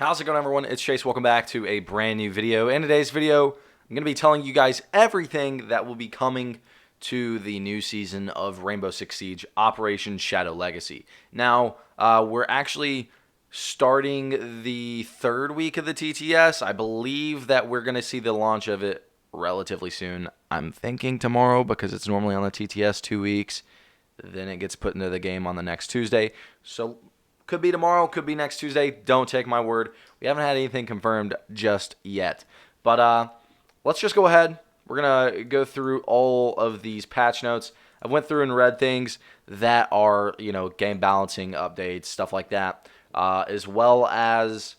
How's it going, everyone? It's Chase. Welcome back to a brand new video. In today's video, I'm going to be telling you guys everything that will be coming to the new season of Rainbow Six Siege Operation Shadow Legacy. Now, we're actually starting the third week of the TTS. I believe that we're going to see the launch of it relatively soon. I'm thinking tomorrow because it's normally on the TTS 2 weeks. Then it gets put into the game on the next Tuesday. So could be tomorrow, could be next Tuesday. Don't take my word. We haven't had anything confirmed just yet. But let's just go ahead. We're going to go through all of these patch notes. I went through and read things that are, game balancing updates, stuff like that, as well as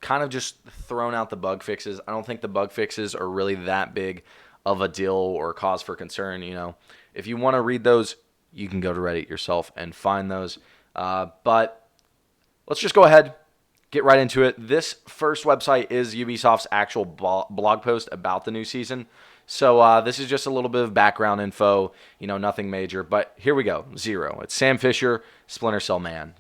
kind of just thrown out the bug fixes. I don't think the bug fixes are really that big of a deal or cause for concern. If you want to read those, you can go to Reddit yourself and find those. But let's just go ahead, get right into it. This first website is Ubisoft's actual blog post about the new season. So this is just a little bit of background info, nothing major. But here we go, 0. It's Sam Fisher, Splinter Cell Man.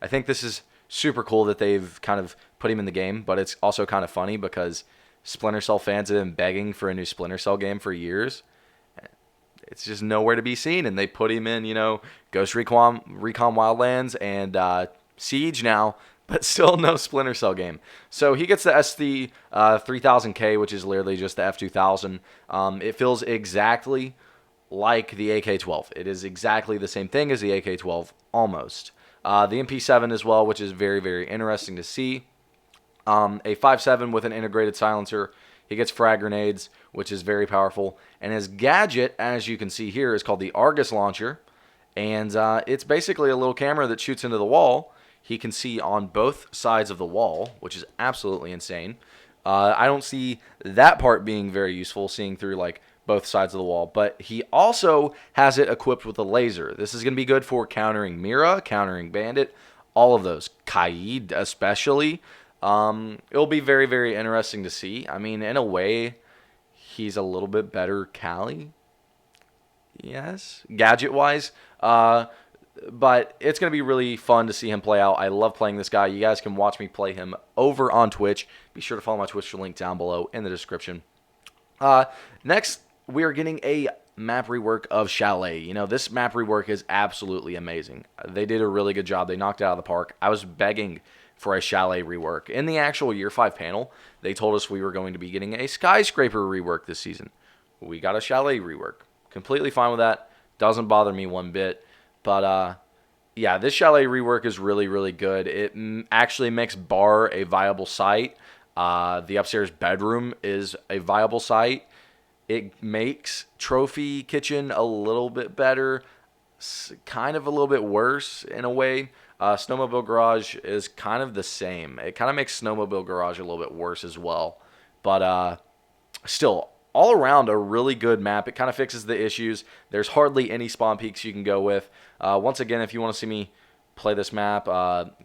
I think this is super cool that they've kind of put him in the game, but it's also kind of funny because Splinter Cell fans have been begging for a new Splinter Cell game for years. It's just nowhere to be seen, and they put him in, Ghost Recon Wildlands and Siege now, but still no Splinter Cell game. So he gets the SD 3000K, which is literally just the F2000. It feels exactly like the AK-12. It is exactly the same thing as the AK-12, almost. The MP7 as well, which is very, very interesting to see. A 5.7 with an integrated silencer. He gets frag grenades, which is very powerful. And his gadget, as you can see here, is called the Argus Launcher. And it's basically a little camera that shoots into the wall. He can see on both sides of the wall, which is absolutely insane. I don't see that part being very useful, seeing through both sides of the wall. But he also has it equipped with a laser. This is going to be good for countering Mira, countering Bandit, all of those. Kaid especially. It'll be very, very interesting to see. I mean, in a way, he's a little bit better Cali. Yes, gadget-wise. But it's going to be really fun to see him play out. I love playing this guy. You guys can watch me play him over on Twitch. Be sure to follow my Twitch link down below in the description. Next, we are getting a map rework of Chalet. This map rework is absolutely amazing. They did a really good job. They knocked it out of the park. I was begging for a Chalet rework. In the actual Year 5 panel, they told us we were going to be getting a Skyscraper rework this season. We got a Chalet rework. Completely fine with that. Doesn't bother me one bit. But, yeah, this Chalet rework is really, really good. It actually makes Bar a viable site. The upstairs bedroom is a viable site. It makes Trophy Kitchen a little bit better, kind of a little bit worse in a way. Snowmobile Garage is kind of the same. It kind of makes Snowmobile Garage a little bit worse as well. But still, all around a really good map. It kind of fixes the issues. There's hardly any spawn peaks you can go with. Once again, if you want to see me play this map,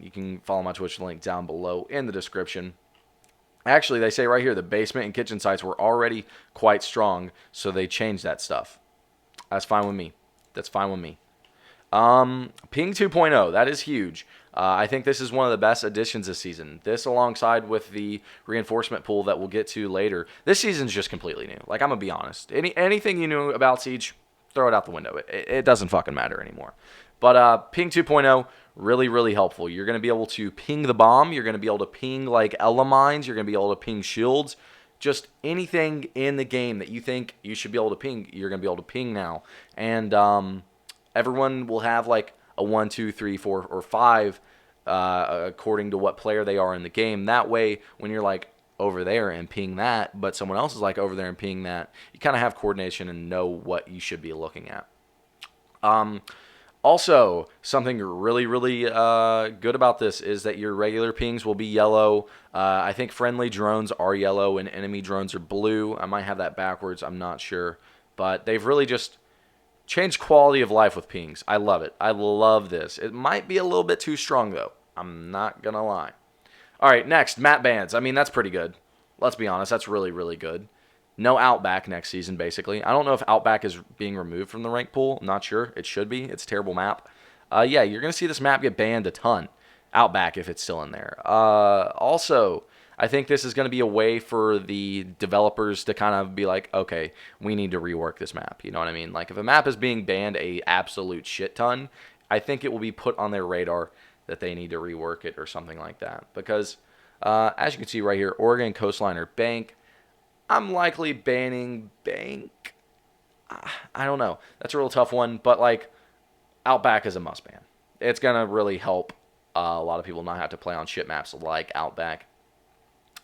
you can follow my Twitch link down below in the description. Actually, they say right here, the basement and kitchen sites were already quite strong, so they changed that stuff. That's fine with me. That's fine with me. Ping 2.0, that is huge. I think this is one of the best additions this season. This alongside with the reinforcement pool that we'll get to later. This season's just completely new. I'm going to be honest. Anything you knew about Siege, throw it out the window. It doesn't fucking matter anymore. But Ping 2.0, really, really helpful. You're going to be able to ping the bomb. You're going to be able to ping Ella mines. You're going to be able to ping shields. Just anything in the game that you think you should be able to ping, you're going to be able to ping now. And everyone will have a 1, 2, 3, 4, or 5 according to what player they are in the game. That way, when you're over there and ping that, but someone else is over there and ping that, you kind of have coordination and know what you should be looking at. Also, something really, really good about this is that your regular pings will be yellow. I think friendly drones are yellow and enemy drones are blue. I might have that backwards. I'm not sure. But they've really just changed quality of life with pings. I love it. I love this. It might be a little bit too strong, though. I'm not going to lie. All right, next, map bans. I mean, that's pretty good. Let's be honest. That's really, really good. No Outback next season, basically. I don't know if Outback is being removed from the rank pool. I'm not sure. It should be. It's a terrible map. Yeah, you're going to see this map get banned a ton. Outback if it's still in there. Also, I think this is going to be a way for the developers to kind of be like, okay, we need to rework this map. You know what I mean? Like if a map is being banned a absolute shit ton, I think it will be put on their radar that they need to rework it or something like that. Because as you can see right here, Oregon Coastline or Bank, I'm likely banning Bank. I don't know. That's a real tough one, but like Outback is a must ban. It's going to really help a lot of people not have to play on shit maps like Outback.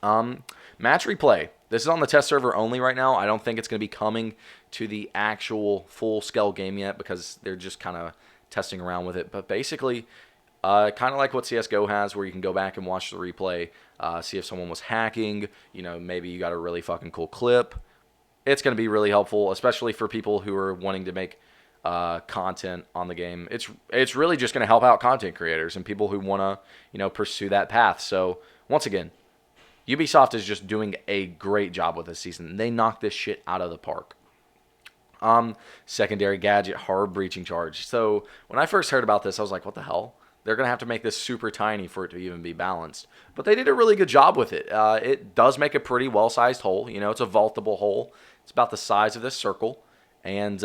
Match replay. This is on the test server only right now. I don't think it's going to be coming to the actual full-scale game yet because they're just kind of testing around with it. But basically, kind of like what CSGO has where you can go back and watch the replay, see if someone was hacking, maybe you got a really fucking cool clip. It's going to be really helpful, especially for people who are wanting to make content on the game. It's really just going to help out content creators and people who want to, pursue that path. So, once again, Ubisoft is just doing a great job with this season. They knocked this shit out of the park. Secondary gadget, hard breaching charge. So when I first heard about this, I was like, what the hell? They're going to have to make this super tiny for it to even be balanced. But they did a really good job with it. It does make a pretty well-sized hole. It's a vaultable hole. It's about the size of this circle. And,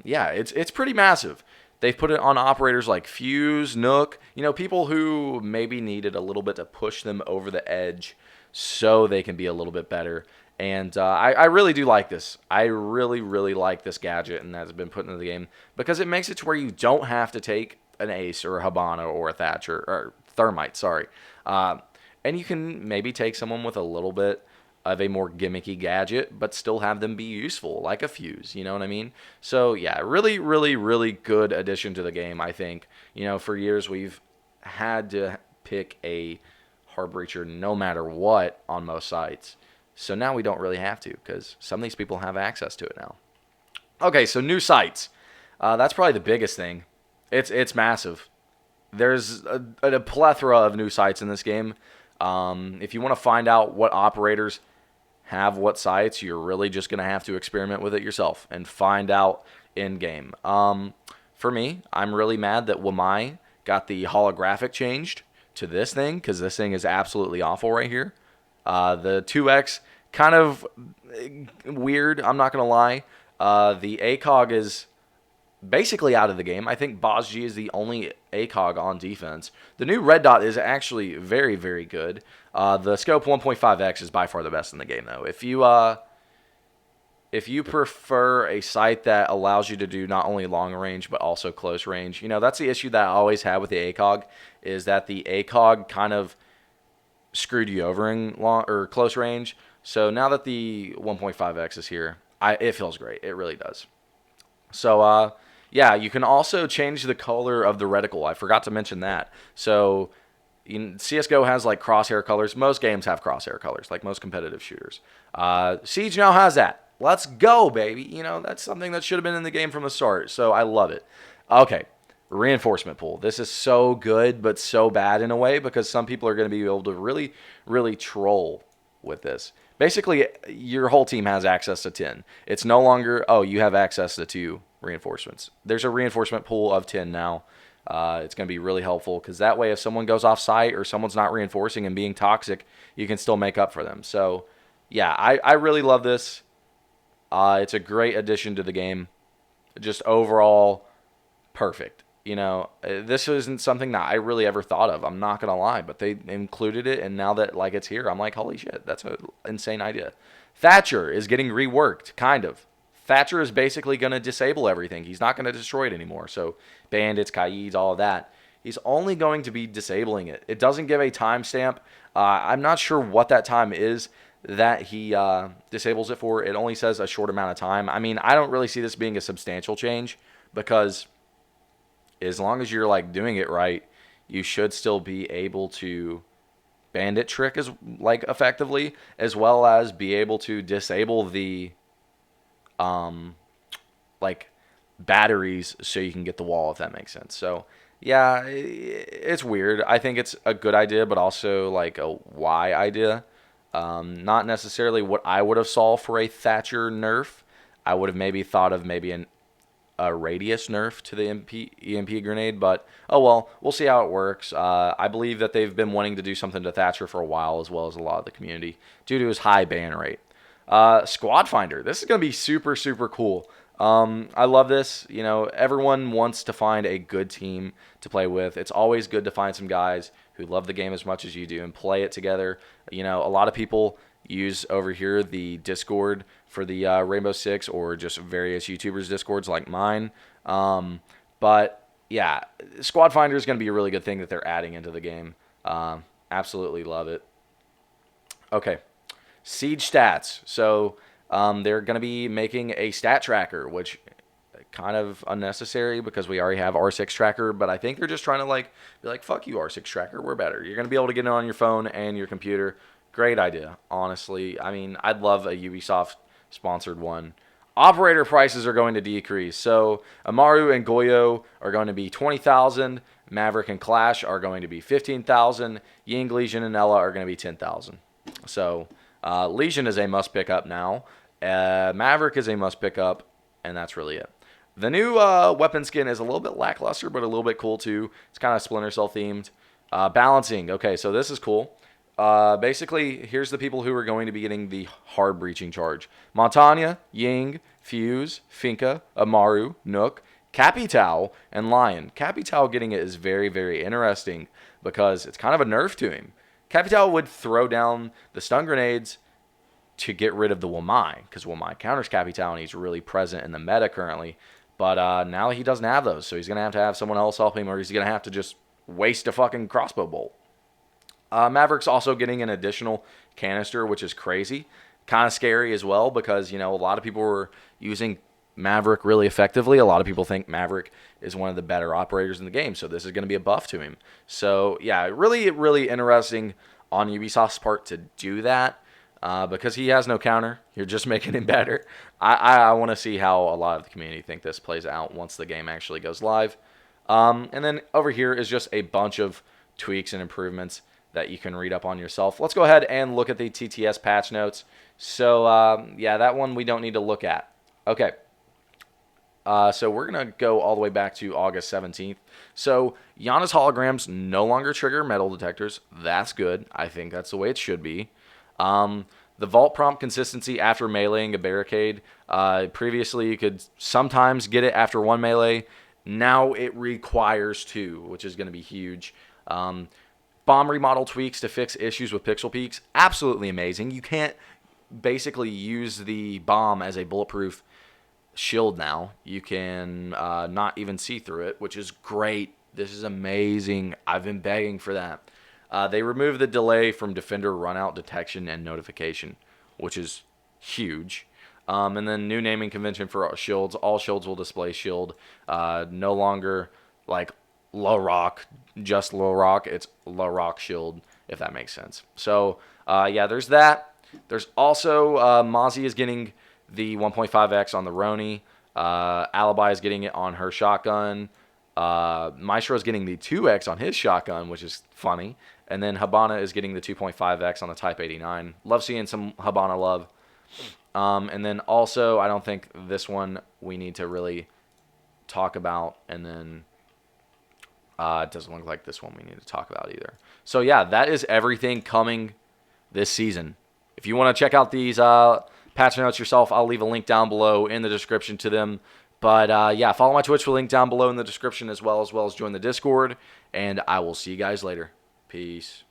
yeah, it's pretty massive. They've put it on operators like Fuse, Nook, people who maybe needed a little bit to push them over the edge so they can be a little bit better. And I really do like this. I really, really like this gadget and that has been put into the game because it makes it to where you don't have to take an Ace or a Habana or a Thatcher or Thermite, sorry. And you can maybe take someone with a little bit of a more gimmicky gadget, but still have them be useful, like a Fuse, you know what I mean? So, yeah, really, really, really good addition to the game, I think. For years we've had to pick a hard breacher no matter what on most sites. So now we don't really have to because some of these people have access to it now. Okay, so new sites. That's probably the biggest thing. It's massive. There's a plethora of new sites in this game. If you want to find out what operators have what sites, you're really just going to have to experiment with it yourself and find out in-game. For me, I'm really mad that Wamai got the holographic changed to this thing because this thing is absolutely awful right here. The 2X, kind of weird, I'm not going to lie. The ACOG is basically out of the game. I think BozG is the only ACOG on defense. The new red dot is actually very, very good. The scope 1.5x is by far the best in the game, though. If you prefer a sight that allows you to do not only long range but also close range, that's the issue that I always had with the ACOG, is that the ACOG kind of screwed you over in long or close range. So now that the 1.5x is here, it feels great. It really does. So yeah, you can also change the color of the reticle. I forgot to mention that. So CSGO has like crosshair colors. Most games have crosshair colors, like most competitive shooters. Siege now has that. Let's go, baby. That's something that should have been in the game from the start. So I love it. Okay, reinforcement pool. This is so good, but so bad in a way because some people are going to be able to really, really troll with this. Basically, your whole team has access to 10. It's no longer, oh, you have access to 2 reinforcements. There's a reinforcement pool of 10 now. It's going to be really helpful because that way if someone goes off site or someone's not reinforcing and being toxic, you can still make up for them. So, yeah, I really love this. It's a great addition to the game. Just overall perfect. This isn't something that I really ever thought of. I'm not going to lie, but they included it, and now that it's here, I'm like, holy shit, that's an insane idea. Thatcher is getting reworked, kind of. Thatcher is basically going to disable everything. He's not going to destroy it anymore. So bandits, Kaids, all of that. He's only going to be disabling it. It doesn't give a timestamp. I'm not sure what that time is that he disables it for. It only says a short amount of time. I mean, I don't really see this being a substantial change because as long as you're doing it right, you should still be able to bandit trick as effectively, as well as be able to disable the batteries so you can get the wall, if that makes sense. So yeah, it's weird. I think it's a good idea, but also a why idea. Not necessarily what I would have saw for a Thatcher nerf. I would have maybe thought of maybe a radius nerf to the EMP grenade, but oh well, we'll see how it works. I believe that they've been wanting to do something to Thatcher for a while, as well as a lot of the community, due to his high ban rate. Squad Finder. This is going to be super, super cool. I love this. You know, everyone wants to find a good team to play with. It's always good to find some guys who love the game as much as you do and play it together. You know, a lot of people use over here the Discord for the Rainbow Six, or just various YouTubers' Discords like mine. But yeah, Squad Finder is going to be a really good thing that they're adding into the game. Absolutely love it. Okay, Siege stats. So they're going to be making a stat tracker, which kind of unnecessary because we already have R6 tracker, but I think they're just trying to be like, fuck you, R6 tracker, we're better. You're going to be able to get it on your phone and your computer. Great idea, honestly. I mean, I'd love a Ubisoft sponsored one. Operator prices are going to decrease. So Amaru and Goyo are going to be 20,000. Maverick and Clash are going to be 15,000. Ying, Legion, and Ella are going to be 10,000. So Legion is a must pick up now. Maverick is a must pick up, and that's really it. The new weapon skin is a little bit lackluster, but a little bit cool too. It's kind of Splinter Cell themed. Balancing. Okay, so this is cool. Basically, here's the people who are going to be getting the hard breaching charge. Montana, Ying, Fuse, Finka, Amaru, Nook, Capitao, and Lion. Capitao getting it is very, very interesting because it's kind of a nerf to him. Capitao would throw down the stun grenades to get rid of the Wamai, because Wamai counters Capitao, and he's really present in the meta currently. But now he doesn't have those, so he's going to have someone else help him, or he's going to have to just waste a fucking crossbow bolt. Maverick's also getting an additional canister, which is crazy. Kind of scary as well, because, you know, a lot of people were using Maverick really effectively. A lot of people think Maverick is one of the better operators in the game, so this is going to be a buff to him. So, yeah, really, really interesting on Ubisoft's part to do that, because he has no counter. You're just making him better. I want to see how a lot of the community think this plays out once the game actually goes live. And then over here is just a bunch of tweaks and improvements that you can read up on yourself. Let's go ahead and look at the TTS patch notes. So, yeah, that one we don't need to look at. Okay. So we're going to go all the way back to August 17th. So Yana's holograms no longer trigger metal detectors. That's good. I think that's the way it should be. The vault prompt consistency after meleeing a barricade. Previously, you could sometimes get it after one melee. Now it requires two, which is going to be huge. Bomb remodel tweaks to fix issues with pixel peaks. Absolutely amazing. You can't basically use the bomb as a bulletproof shield now. You can not even see through it, which is great. This is amazing. I've been begging for that. They removed the delay from defender runout detection and notification, which is huge. And then new naming convention for shields. All shields will display shield. No longer like low rock, just low rock. It's low rock shield, if that makes sense. So, yeah, there's that. There's also Mozzie is getting the 1.5x on the Roni. Alibi is getting it on her shotgun. Maestro is getting the 2x on his shotgun, which is funny. And then Habana is getting the 2.5x on the Type 89. Love seeing some Habana love. And then also, I don't think this one we need to really talk about. And then it doesn't look like this one we need to talk about either. So, yeah, that is everything coming this season. If you want to check out these patch notes yourself, I'll leave a link down below in the description to them. But, yeah, follow my Twitch, link down below in the description as well as join the Discord. And I will see you guys later. Peace.